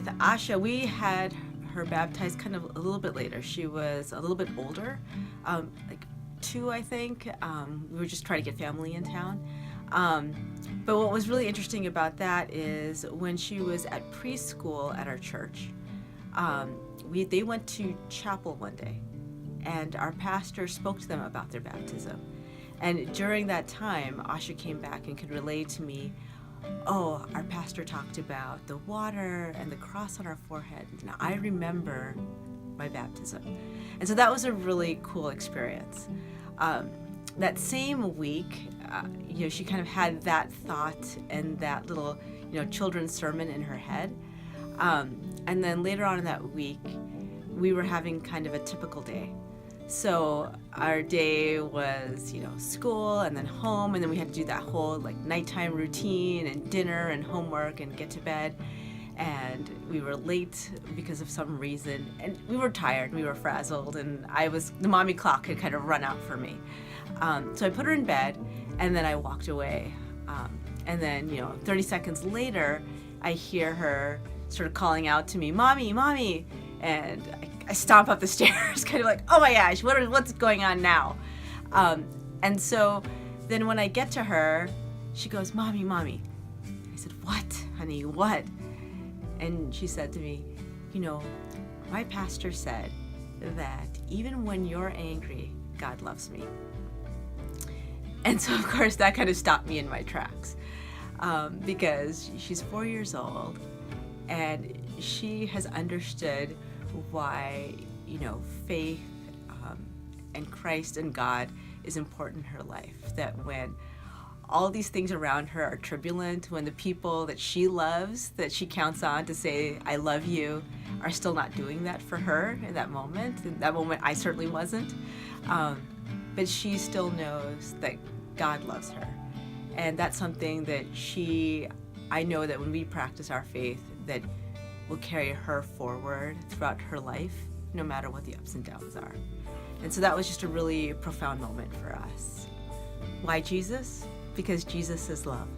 with Asha, we had her baptized kind of a little bit later. She was a little bit older, like 2, I think. We were just trying to get family in town. But what was really interesting about that is when she was at preschool at our church, they went to chapel one day, and our pastor spoke to them about their baptism. And during that time, Asha came back and could relay to me, oh, our pastor talked about the water and the cross on our forehead. And I remember my baptism. And so that was a really cool experience. That same week, she kind of had that thought and that little, children's sermon in her head. And then later on in that week, we were having kind of a typical day. So our day was, school and then home, and then we had to do that whole nighttime routine and dinner and homework and get to bed. And we were late because of some reason, and we were tired, we were frazzled, and the mommy clock had kind of run out for me. So I put her in bed, and then I walked away. And then, 30 seconds later, I hear her sort of calling out to me, "Mommy, Mommy," and I stomp up the stairs, kind of like, oh my gosh, what's going on now? And so then when I get to her, she goes, "Mommy, Mommy." I said, "What, honey, what?" And she said to me, my pastor said that even when you're angry, God loves me. And so, of course, that kind of stopped me in my tracks, because she's 4 years old, and she has understood why, faith and Christ and God is important in her life. That when all these things around her are turbulent, when the people that she loves, that she counts on to say, "I love you," are still not doing that for her in that moment. In that moment, I certainly wasn't. But she still knows that God loves her. And that's something that I know that when we practice our faith, that will carry her forward throughout her life, no matter what the ups and downs are. And so that was just a really profound moment for us. Why Jesus? Because Jesus is love.